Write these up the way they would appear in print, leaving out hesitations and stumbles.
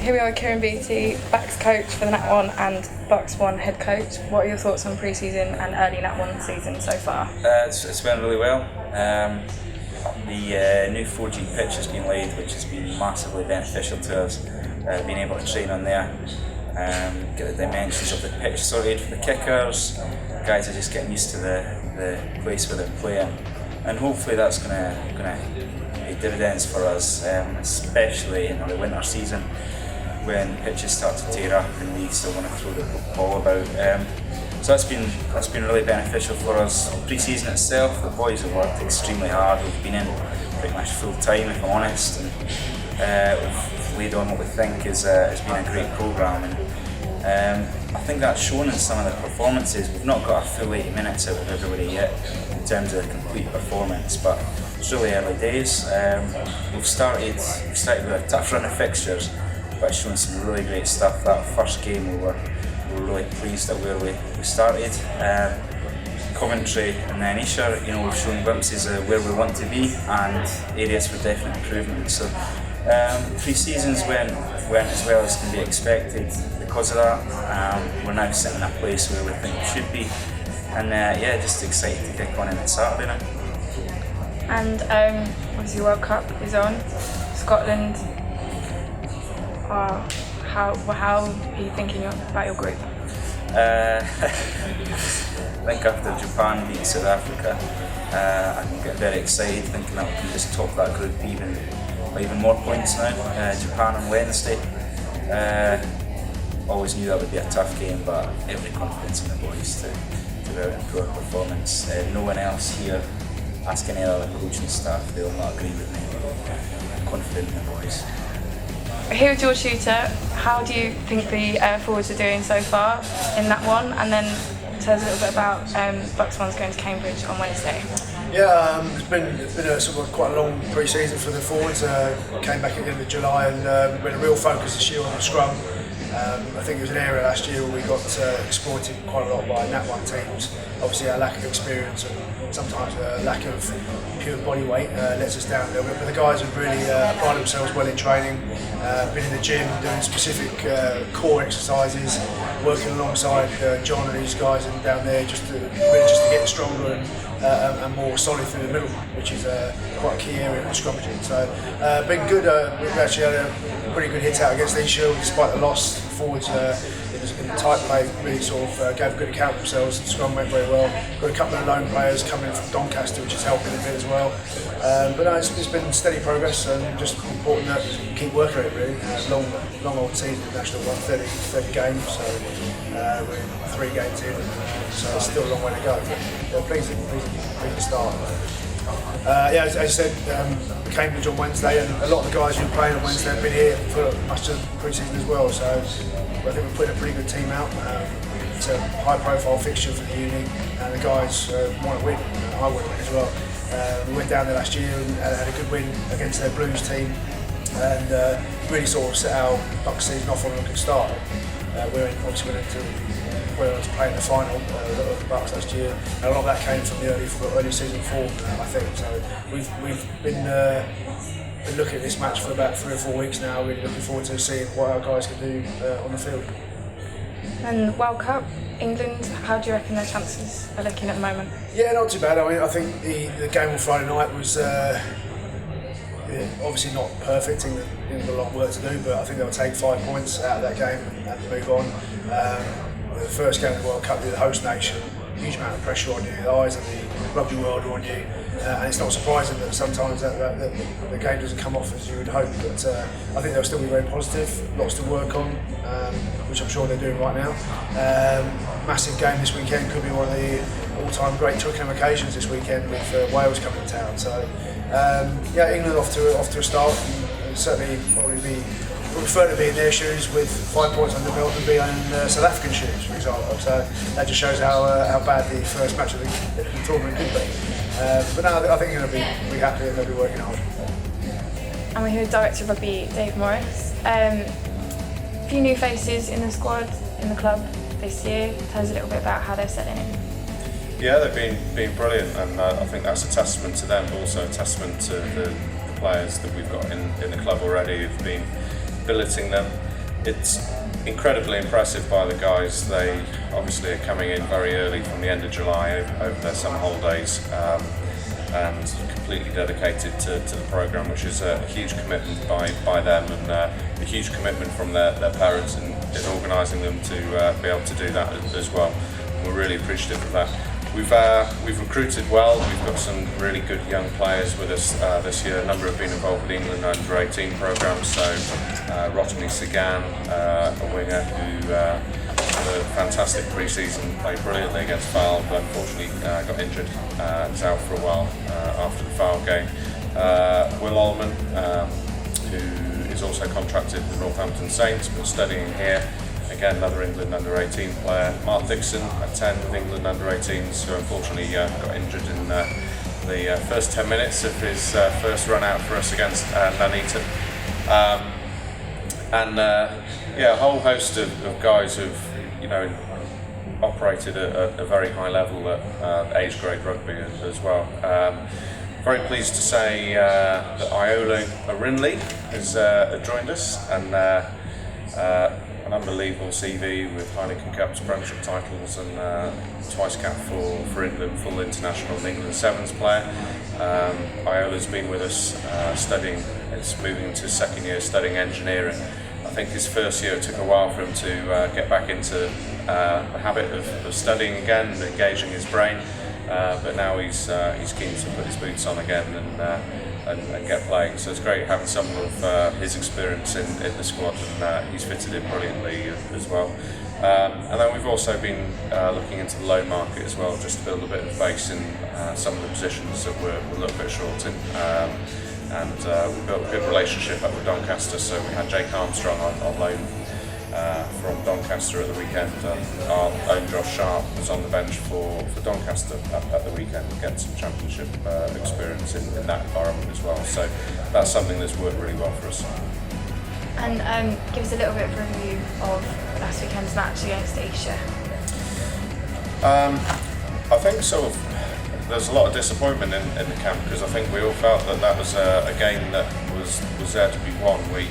Here we are with Ciaran Beattie, BUCS coach for the Nat 1 and BUCS 1 head coach. What are your thoughts on pre-season and early Nat 1 season so far? It's went really well. The new 4G pitch has been laid, which has been massively beneficial to us. Being able to train on there, get the dimensions of the pitch sorted for the kickers. Guys are just getting used to the place where they're playing, and hopefully that's going to pay dividends for us, especially in the winter season, when pitches start to tear up and we still want to throw the ball about. So that's been really beneficial for us. Pre-season itself, the boys have worked extremely hard. We've been in pretty much full time, if I'm honest, and we've laid on what we think has been a great programme. And I think that's shown in some of the performances. We've not got a full 80 minutes out of everybody yet in terms of the complete performance, but it's really early days. We've started with a tough run of fixtures, but shown some really great stuff. That first game we were really pleased at where we started. Coventry and then Isha, we've shown glimpses of where we want to be and areas for definite improvement. So pre-seasons went as well as can be expected because of that. We're now sitting in a place where we think we should be, and just excited to kick on in Saturday now. And obviously World Cup is on. Scotland. How are you thinking about your group? I think after Japan beat South Africa, I can get very excited thinking that we can just top that group even more points now. Japan on Wednesday. Always knew that would be a tough game, but every confidence in the boys to go out and improve performance. No one else here, ask any other coaching staff, they'll not agree with me. I'm confident in the boys. Here with your Chuter, how do you think the forwards are doing so far in that one? And then tell us a little bit about BUCS 1's going to Cambridge on Wednesday. Yeah, it's been a sort of quite a long pre-season for the forwards. Came back at the end of July and been a real focus this year on the scrum. I think it was an area last year where we got exploited quite a lot by Nat 1 teams. Obviously our lack of experience and sometimes a lack of pure body weight lets us down a little bit, but the guys have really applied themselves well in training, been in the gym doing specific core exercises, working alongside John and these guys and down there just to get stronger and more solid through the middle, which is quite a key area of scrummaging. So been good. We've actually had a pretty good hit out against Isha despite the loss. Forwards in the tight play really sort of gave a good account of themselves. The scrum went very well. Got a couple of lone players coming in from Doncaster, which is helping a bit as well. But no, it's been steady progress and just important that we keep working at it really. Long old season, national one, 30 games, so we're 3 games in, so it's still a long way to go. But pleasing to start. As I said, Cambridge on Wednesday, and a lot of the guys who are playing on Wednesday have been here for much of the pre-season as well. So I think we're putting a pretty good team out. It's a high-profile fixture for the uni, and the guys want to win. I want to win as well. We went down there last year and had a good win against their Blues team, and really sort of set our BUCS season off on a good start. We're obviously going to playing the final of the BUCS last year, and a lot of that came from the early season form, I think. So we've been looking at this match for about 3 or 4 weeks now. Really looking forward to seeing what our guys can do on the field. And World Cup, England, how do you reckon their chances are looking at the moment? Yeah, not too bad. I mean, I think the game on Friday night was obviously not perfect. England have got a lot of work to do, but I think they'll take 5 points out of that game and move on. The first game of the World Cup, you're the host nation, huge amount of pressure on you, the eyes of the rugby world are on you, and it's not surprising that sometimes that the game doesn't come off as you would hope, but I think they'll still be very positive, lots to work on, which I'm sure they're doing right now. Massive game this weekend, could be one of the all-time great Twickenham occasions this weekend with Wales coming to town. So England off to a start, and certainly would prefer to be in their shoes with 5 points under the belt than be in South African shoes, for example. So that just shows how bad the first match of the tournament could be. But no, I think they'll be happy and they'll be working hard. And we're here with Director of Rugby Dave Morris. A few new faces in the squad, in the club this year. Tell us a little bit about how they're settling in. Yeah, they've been brilliant, and I think that's a testament to them, but also a testament to the players that we've got in the club already who've been billeting them. it's incredibly impressive by the guys. They obviously are coming in very early from the end of July over their summer holidays, and completely dedicated to the programme, which is a huge commitment by them, and a huge commitment from their parents in organising them to be able to do that as well. We're really appreciative of that. We've recruited well. We've got some really good young players with us this year. A number have been involved with the England under-18 programme. So Rotimi Sagan, a winger who had a fantastic pre-season, played brilliantly against Fylde, but unfortunately got injured and was out for a while after the Fylde game. Will Allman, who is also contracted with Northampton Saints but studying here. Again, another England under-18 player. Mark Dixon, at 10 with England under-18s, who unfortunately got injured in the first 10 minutes of his first run out for us against Nuneaton. A whole host of guys who've operated at a very high level at age grade rugby as well. Very pleased to say that Iola Arinley has joined us, and an unbelievable CV with Heineken Cups, Premiership titles, and twice cap for England, full international and England Sevens player. Iola's been with us studying, it's moving into his second year studying engineering. I think his first year it took a while for him to get back into the habit of studying again and engaging his brain, but now he's keen to put his boots on again and get playing. So it's great having someone of his experience in the squad, and he's fitted in brilliantly as well. And then we've also been looking into the loan market as well, just to build a bit of base in some of the positions that we're a little bit short in. We built a good relationship up with Doncaster, so we had Jake Armstrong on loan from Doncaster at the weekend. Our own Josh Sharp was on the bench for Doncaster at the weekend, getting some championship experience in that environment as well. So that's something that's worked really well for us. And give us a little bit of a review of last weekend's match against Asia. I think there's a lot of disappointment in the camp, because I think we all felt that was a game that was there to be won. We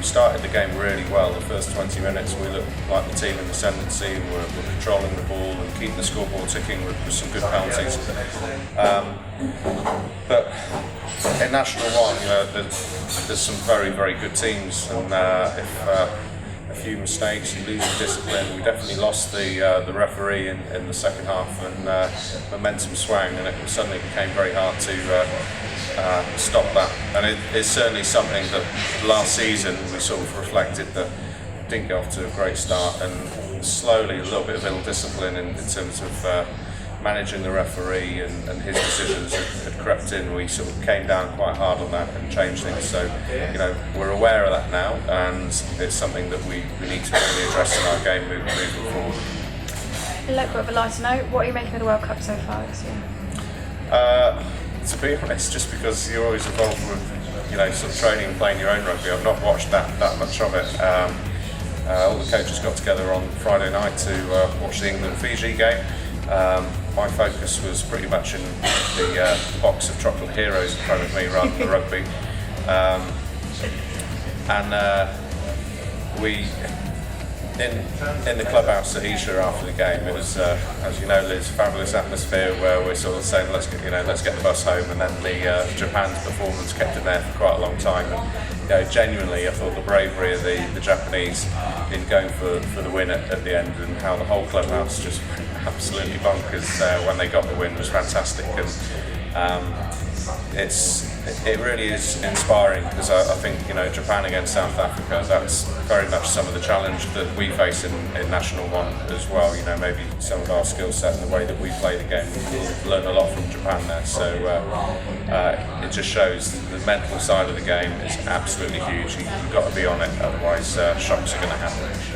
started the game really well. The first 20 minutes we looked like the team in the ascendancy, and we're controlling the ball and keeping the scoreboard ticking with some good penalties. But in National 1, there's some very, very good teams, and if a few mistakes, you lose the discipline. We definitely lost the referee in the second half, and momentum swang, and it suddenly became very hard to stop that. And it's certainly something that last season we sort of reflected that didn't get off to a great start, and slowly a little bit of ill discipline in terms of managing the referee and his decisions had crept in. We sort of came down quite hard on that and changed things. So, we're aware of that now, and it's something that we need to really address in our game moving forward. A little bit of a lighter note, what are you making of the World Cup so far this year? To be honest, just because you're always involved with, sort of training and playing your own rugby, I've not watched that much of it. All the coaches got together on Friday night to watch the England-Fiji game. My focus was pretty much in the box of chocolate heroes in front of me rather than the rugby. We in the clubhouse at Isha after the game, it was, as you know, Liz, fabulous atmosphere where we're sort of saying let's get the bus home, and then the Japan's performance kept it there for quite a long time. And genuinely, I thought the bravery of the Japanese in going for the win at the end, and how the whole clubhouse just went absolutely bonkers when they got the win was fantastic. And it really is inspiring, because I think Japan against South Africa, that's very much some of the challenge that we face in National 1 as well. Maybe some of our skill set and the way that we play the game, we'll learn a lot from Japan there. So it just shows the mental side of the game is absolutely huge. You've got to be on it, otherwise shocks are going to happen.